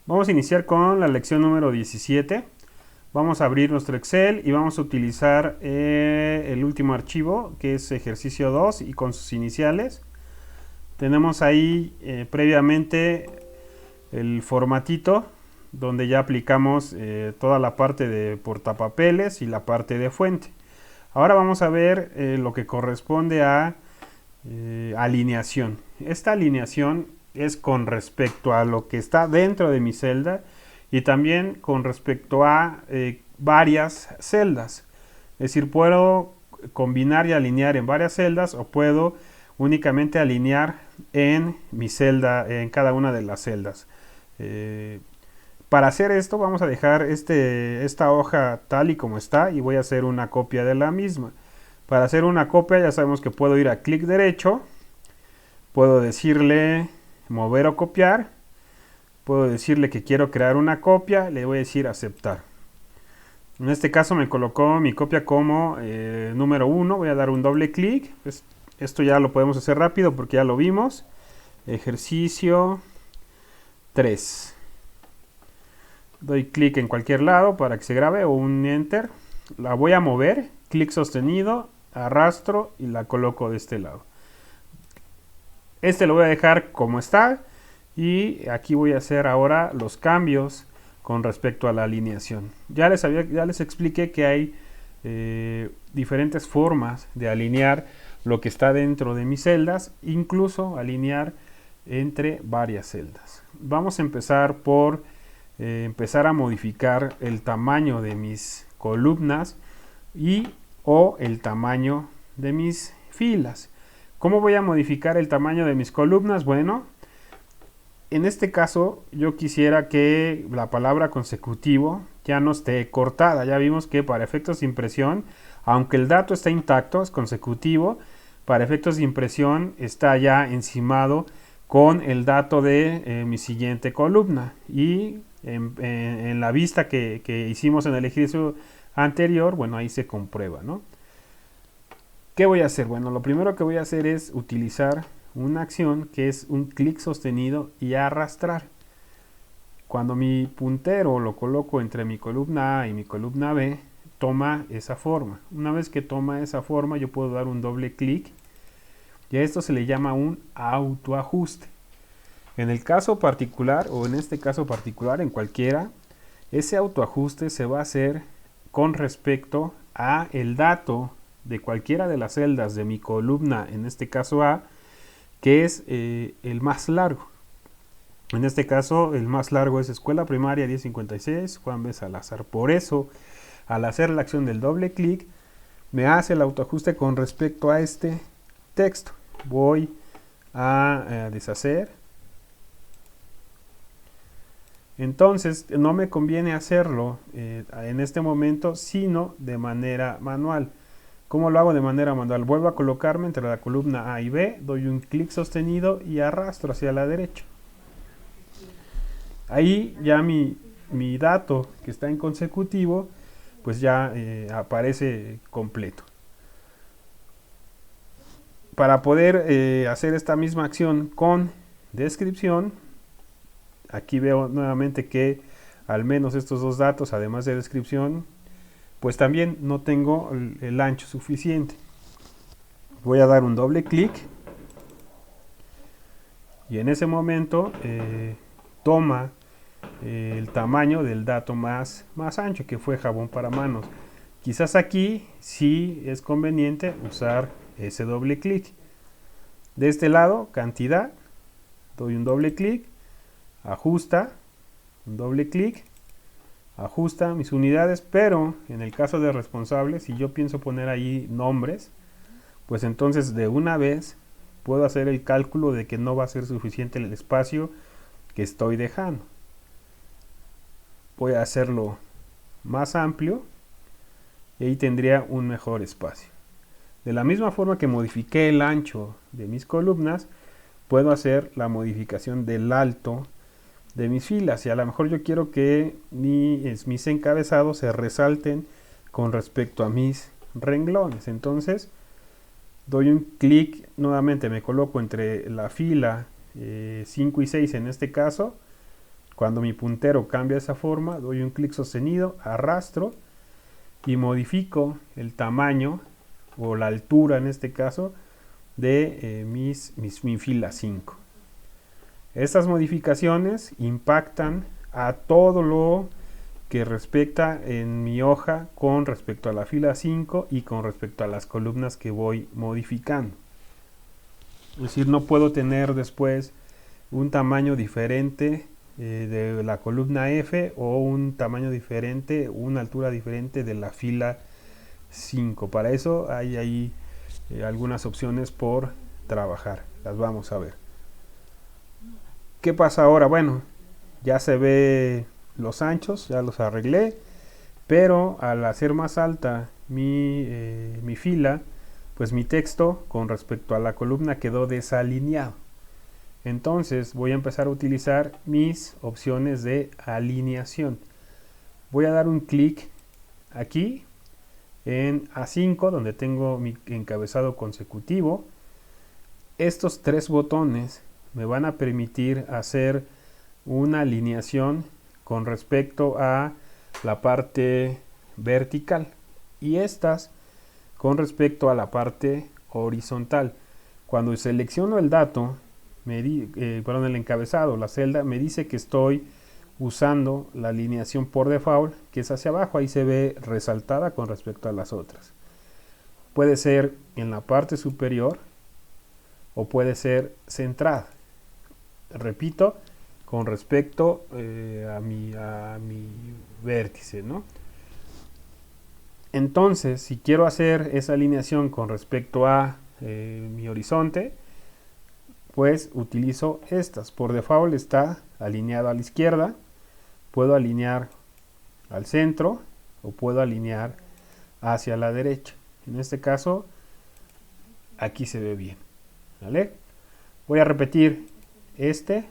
Vamos a iniciar con la lección número 17. Vamos a abrir nuestro Excel y vamos a utilizar el último archivo, que es ejercicio 2 y con sus iniciales. Tenemos ahí previamente el formatito donde ya aplicamos toda la parte de portapapeles y la parte de fuente. Ahora vamos a ver lo que corresponde a alineación. Esta alineación es con respecto a lo que está dentro de mi celda y también con respecto a varias celdas. Es decir, puedo combinar y alinear en varias celdas o puedo únicamente alinear en mi celda, en cada una de las celdas. Para hacer esto vamos a dejar esta hoja tal y como está y voy a hacer una copia de la misma. Para hacer una copia ya sabemos que puedo ir a clic derecho, puedo decirle mover o copiar, puedo decirle que quiero crear una copia, le voy a decir aceptar. En este caso me colocó mi copia como número 1, voy a dar un doble clic, pues esto ya lo podemos hacer rápido porque ya lo vimos. Ejercicio 3. Doy clic en cualquier lado para que se grabe o un enter. La voy a mover, clic sostenido, arrastro y la coloco de este lado. Este lo voy a dejar como está y aquí voy a hacer ahora los cambios con respecto a la alineación. Ya les expliqué que hay diferentes formas de alinear lo que está dentro de mis celdas, incluso alinear entre varias celdas. Vamos a empezar por empezar a modificar el tamaño de mis columnas y o el tamaño de mis filas. ¿Cómo voy a modificar el tamaño de mis columnas? Bueno, en este caso yo quisiera que la palabra consecutivo ya no esté cortada. Ya vimos que para efectos de impresión, aunque el dato está intacto, es consecutivo, para efectos de impresión está ya encimado con el dato de mi siguiente columna. Y en la vista que hicimos en el ejercicio anterior, bueno, ahí se comprueba, ¿no? ¿Qué voy a hacer? Bueno, lo primero que voy a hacer es utilizar una acción que es un clic sostenido y arrastrar. Cuando mi puntero lo coloco entre mi columna A y mi columna B, toma esa forma. Una vez que toma esa forma, yo puedo dar un doble clic y a esto se le llama un autoajuste. En el caso particular, o en este caso particular, en cualquiera, ese autoajuste se va a hacer con respecto a el dato de cualquiera de las celdas de mi columna, en este caso A, que es el más largo. En este caso, el más largo es Escuela Primaria 1056, Juan B. Salazar. Por eso, al hacer la acción del doble clic, me hace el autoajuste con respecto a este texto. Voy a deshacer. Entonces, no me conviene hacerlo en este momento, sino de manera manual. ¿Cómo lo hago de manera manual? Vuelvo a colocarme entre la columna A y B, doy un clic sostenido y arrastro hacia la derecha. Ahí ya mi dato que está en consecutivo, pues ya aparece completo. Para poder hacer esta misma acción con descripción, aquí veo nuevamente que al menos estos dos datos, además de descripción, pues también no tengo el ancho suficiente. Voy a dar un doble clic y en ese momento toma el tamaño del dato más ancho, que fue jabón para manos. Quizás aquí sí es conveniente usar ese doble clic. De este lado, cantidad, doy un doble clic, ajusta, un doble clic, ajusta mis unidades, pero en el caso de responsables, si yo pienso poner ahí nombres, pues entonces de una vez puedo hacer el cálculo de que no va a ser suficiente el espacio que estoy dejando. Voy a hacerlo más amplio y ahí tendría un mejor espacio. De la misma forma que modifiqué el ancho de mis columnas, puedo hacer la modificación del alto de mis filas y a lo mejor yo quiero que mis encabezados se resalten con respecto a mis renglones. Entonces doy un clic, nuevamente me coloco entre la fila 5 y 6 en este caso, Cuando mi puntero cambia esa forma, doy un clic sostenido, arrastro y modifico el tamaño o la altura en este caso de mi fila 5. Estas modificaciones impactan a todo lo que respecta en mi hoja con respecto a la fila 5 y con respecto a las columnas que voy modificando. Es decir, no puedo tener después un tamaño diferente de la columna F o un tamaño diferente, una altura diferente de la fila 5. Para eso hay ahí algunas opciones por trabajar. Las vamos a ver. ¿Qué pasa ahora? Bueno, ya se ve los anchos, ya los arreglé, pero al hacer más alta mi fila, pues mi texto con respecto a la columna quedó desalineado. Entonces voy a empezar a utilizar mis opciones de alineación. Voy a dar un clic aquí en A5, donde tengo mi encabezado consecutivo. Estos 3 botones me van a permitir hacer una alineación con respecto a la parte vertical y estas con respecto a la parte horizontal. Cuando selecciono el dato, el encabezado, la celda, me dice que estoy usando la alineación por default, que es hacia abajo. Ahí se ve resaltada con respecto a las otras. Puede ser en la parte superior o puede ser centrada. Repito, con respecto a mi vértice, ¿no? Entonces, si quiero hacer esa alineación con respecto a mi horizonte, pues utilizo estas. Por default está alineado a la izquierda. Puedo alinear al centro o puedo alinear hacia la derecha. En este caso, aquí se ve bien, ¿vale? Voy a repetir este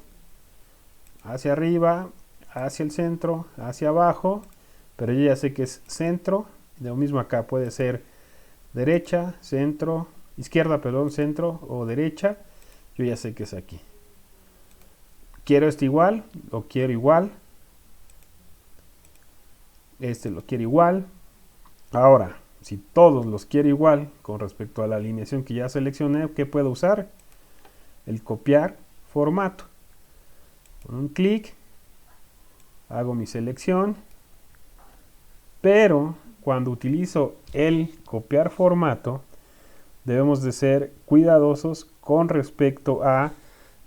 hacia arriba, hacia el centro, hacia abajo, pero yo ya sé que es centro. De lo mismo acá puede ser derecha, centro, izquierda, perdón, centro o derecha. Yo ya sé que es aquí. Quiero este igual, lo quiero igual. Este lo quiero igual. Ahora, si todos los quiero igual con respecto a la alineación que ya seleccioné, ¿qué puedo usar? El copiar formato. Con un clic, hago mi selección, pero cuando utilizo el copiar formato, debemos de ser cuidadosos con respecto a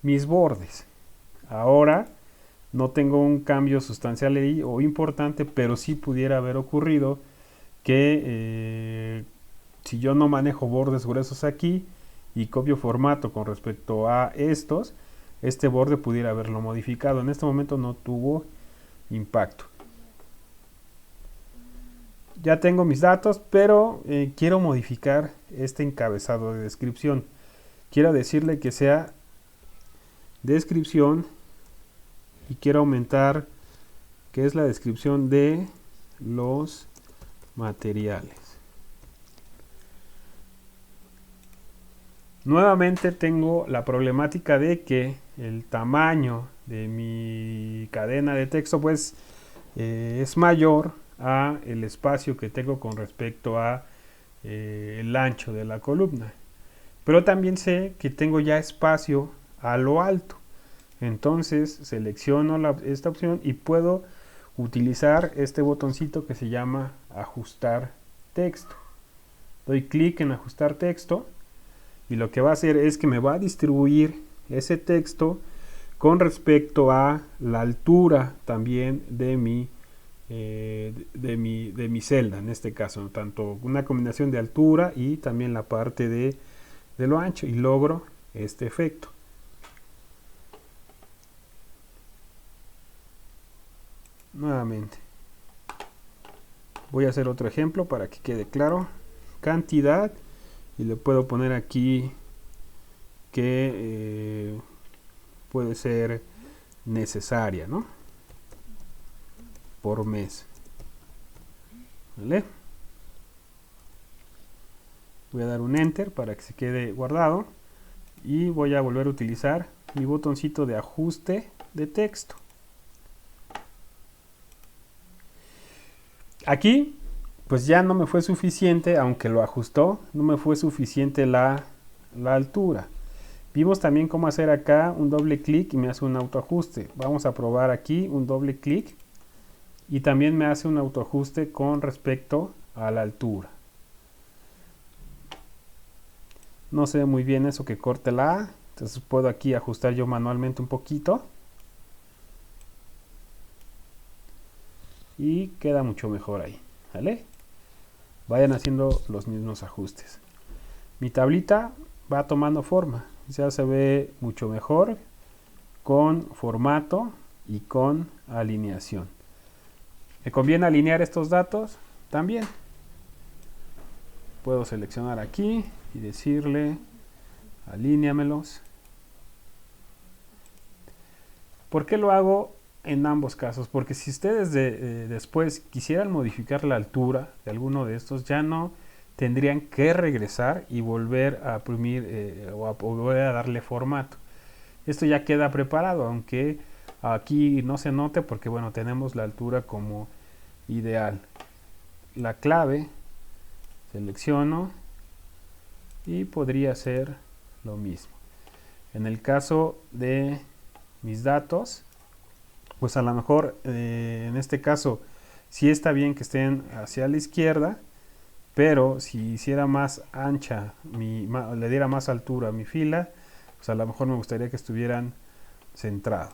mis bordes. Ahora no tengo un cambio sustancial o importante, pero sí pudiera haber ocurrido que si yo no manejo bordes gruesos aquí y copio formato con respecto a estos, este borde pudiera haberlo modificado. En este momento no tuvo impacto. Ya tengo mis datos, pero quiero modificar este encabezado de descripción. Quiero decirle que sea descripción y quiero aumentar que es la descripción de los materiales. Nuevamente tengo la problemática de que el tamaño de mi cadena de texto pues es mayor a el espacio que tengo con respecto a el ancho de la columna, pero también sé que tengo ya espacio a lo alto. Entonces selecciono esta opción y puedo utilizar este botoncito que se llama ajustar texto. Doy clic en ajustar texto y lo que va a hacer es que me va a distribuir ese texto con respecto a la altura también de mi celda, en este caso, tanto una combinación de altura y también la parte de lo ancho, y logro este efecto. Nuevamente voy a hacer otro ejemplo para que quede claro. Cantidad, y le puedo poner aquí que puede ser necesaria, ¿no? Por mes. ¿Vale? Voy a dar un enter para que se quede guardado y voy a volver a utilizar mi botoncito de ajuste de texto. Aquí pues ya no me fue suficiente, aunque lo ajustó, no me fue suficiente la altura. Vimos también cómo hacer acá un doble clic y me hace un autoajuste. Vamos a probar aquí un doble clic y también me hace un autoajuste con respecto a la altura. No sé muy bien eso que corte la A, entonces puedo aquí ajustar yo manualmente un poquito. Y queda mucho mejor ahí, ¿vale? Vayan haciendo los mismos ajustes. Mi tablita va tomando forma, ya se ve mucho mejor con formato y con alineación. ¿Me conviene alinear estos datos? También puedo seleccionar aquí y decirle alíneamelos. ¿Por qué lo hago en ambos casos? Porque si ustedes después quisieran modificar la altura de alguno de estos, ya no tendrían que regresar y volver a imprimir o a volver a darle formato. Esto ya queda preparado, aunque aquí no se note porque bueno, tenemos la altura como ideal. La clave, selecciono y podría ser lo mismo. En el caso de mis datos, pues a lo mejor en este caso sí está bien que estén hacia la izquierda, pero si hiciera más ancha, le diera más altura a mi fila, pues a lo mejor me gustaría que estuvieran centrados.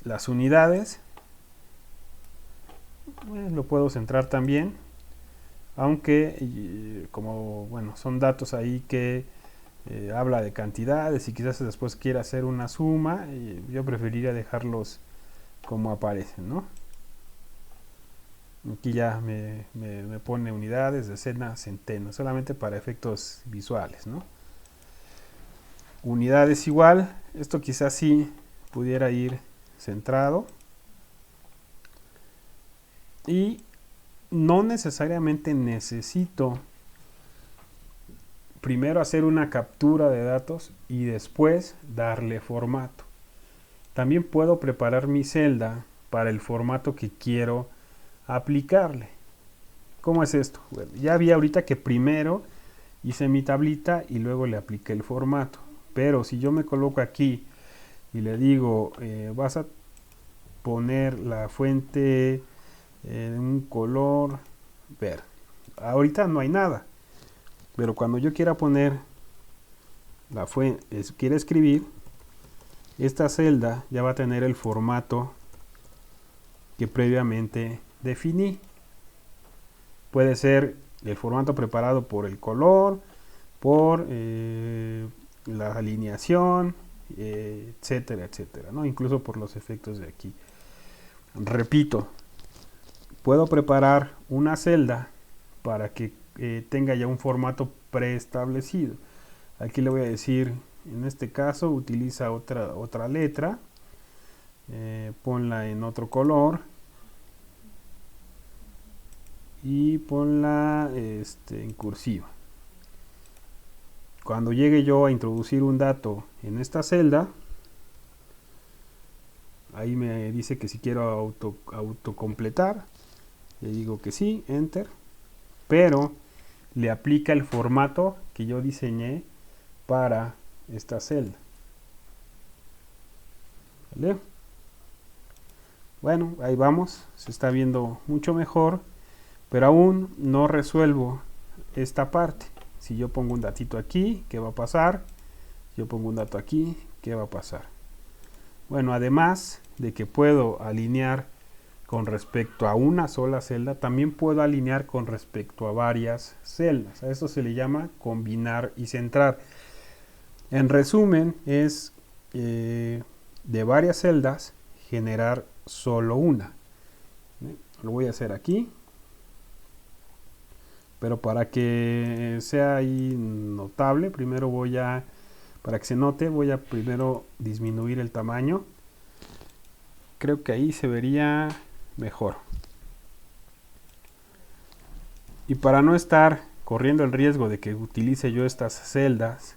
Las unidades, pues, lo puedo centrar también, aunque como bueno, son datos ahí que habla de cantidades y quizás después quiera hacer una suma, yo preferiría dejarlos como aparecen, ¿no? Aquí ya me pone unidades, decenas, centenas, solamente para efectos visuales, ¿no? Unidades igual, esto quizás sí pudiera ir centrado. Y no necesariamente necesito primero hacer una captura de datos y después darle formato. También puedo preparar mi celda para el formato que quiero aplicarle. ¿Cómo es esto? Bueno, ya vi ahorita que primero hice mi tablita y luego le apliqué el formato. Pero si yo me coloco aquí y le digo, vas a poner la fuente en un color verde. Ahorita no hay nada. Pero cuando yo quiera poner la fuente, quiera escribir, esta celda ya va a tener el formato que previamente definí. Puede ser el formato preparado por el color, por la alineación, etcétera, etcétera, ¿no? Incluso por los efectos de aquí. Repito, puedo preparar una celda para que tenga ya un formato preestablecido. Aquí le voy a decir, en este caso utiliza otra letra, ponla en otro color y ponla en cursiva. Cuando llegue yo a introducir un dato en esta celda, ahí me dice que si quiero autocompletar, le digo que sí, enter, pero le aplica el formato que yo diseñé para esta celda. ¿Vale? Bueno, ahí vamos, se está viendo mucho mejor, pero aún no resuelvo esta parte. Si yo pongo un datito aquí, ¿qué va a pasar? Si yo pongo un dato aquí, ¿qué va a pasar? Bueno, además de que puedo alinear con respecto a una sola celda, también puedo alinear con respecto a varias celdas. A eso se le llama combinar y centrar. En resumen, es de varias celdas generar solo una. Lo voy a hacer aquí, pero para que sea ahí notable, primero para que se note, voy a primero disminuir el tamaño. Creo que ahí se vería mejor. Y para no estar corriendo el riesgo de que utilice yo estas celdas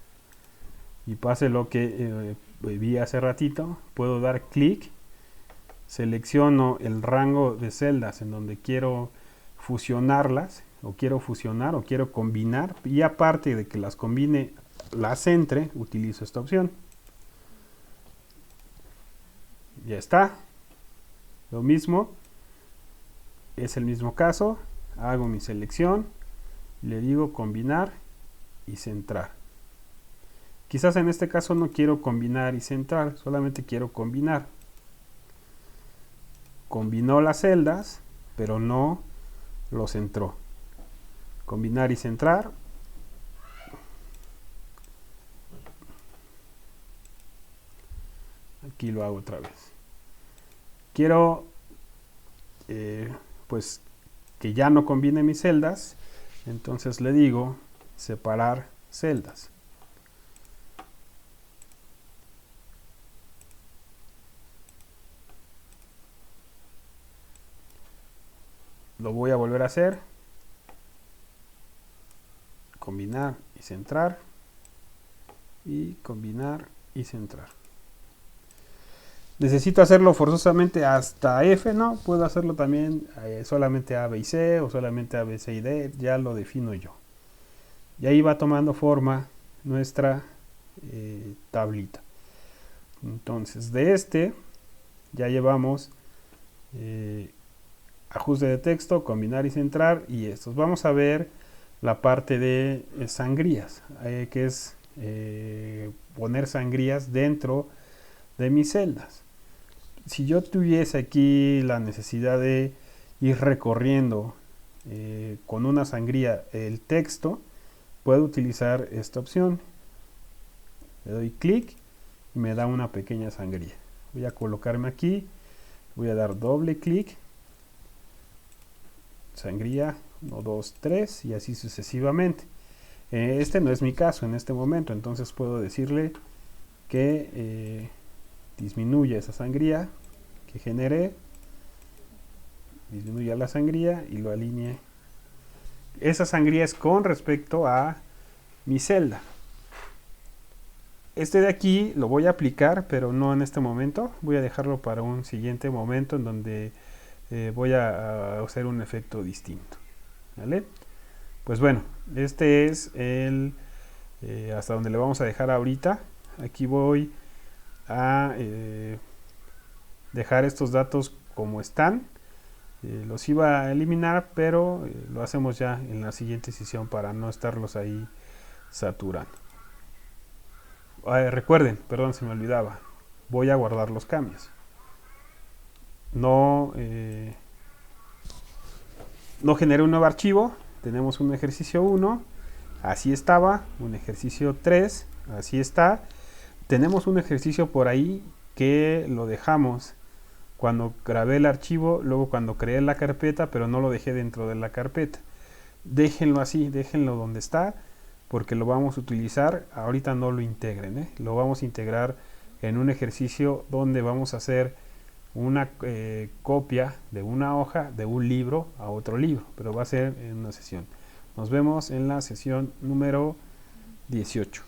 y pase lo que vi hace ratito, puedo dar clic, selecciono el rango de celdas en donde quiero fusionarlas, o quiero fusionar, o quiero combinar, y aparte de que las combine, las centre, utilizo esta opción. Ya está. Lo mismo, es el mismo caso, hago mi selección, le digo combinar y centrar. Quizás en este caso no quiero combinar y centrar, solamente quiero combinar. Combinó las celdas, pero no lo centró. Combinar y centrar. Aquí lo hago otra vez. Quiero pues que ya no combine mis celdas, entonces le digo separar celdas. Lo voy a volver a hacer. Combinar y centrar. Y combinar y centrar. Necesito hacerlo forzosamente hasta F, ¿no? Puedo hacerlo también solamente A, B y C, o solamente A, B, C y D, ya lo defino yo. Y ahí va tomando forma nuestra tablita. Entonces, de este ya llevamos ajuste de texto, combinar y centrar, y estos. Vamos a ver la parte de sangrías, que es poner sangrías dentro de mis celdas. Si yo tuviese aquí la necesidad de ir recorriendo con una sangría el texto, puedo utilizar esta opción. Le doy clic y me da una pequeña sangría. Voy a colocarme aquí, voy a dar doble clic, sangría 1, 2, 3 y así sucesivamente. Este no es mi caso en este momento, entonces puedo decirle que disminuya esa sangría que generé, disminuya la sangría y lo alinee. Esa sangría es con respecto a mi celda. Este de aquí lo voy a aplicar, pero no en este momento. Voy a dejarlo para un siguiente momento en donde voy a hacer un efecto distinto. ¿Vale? Pues bueno, este es el hasta donde le vamos a dejar ahorita. Aquí voy a dejar estos datos como están. Los iba a eliminar, pero lo hacemos ya en la siguiente sesión para no estarlos ahí saturando. Recuerden, perdón, se me olvidaba, voy a guardar los cambios. No generé un nuevo archivo. Tenemos un ejercicio 1, así estaba, un ejercicio 3, así está. Tenemos un ejercicio por ahí que lo dejamos cuando grabé el archivo, luego cuando creé la carpeta, pero no lo dejé dentro de la carpeta. Déjenlo así, déjenlo donde está, porque lo vamos a utilizar. Ahorita no lo integren, lo vamos a integrar en un ejercicio donde vamos a hacer una copia de una hoja de un libro a otro libro, pero va a ser en una sesión. Nos vemos en la sesión número 18.